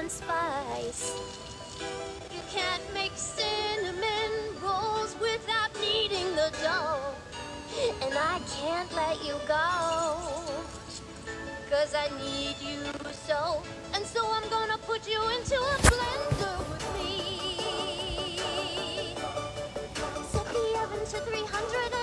and spice. You can't make cinnamon rolls without needing the dough. And I can't let you go, 'cause I need you so. And so I'm gonna put you into a blender with me. Set the oven to 300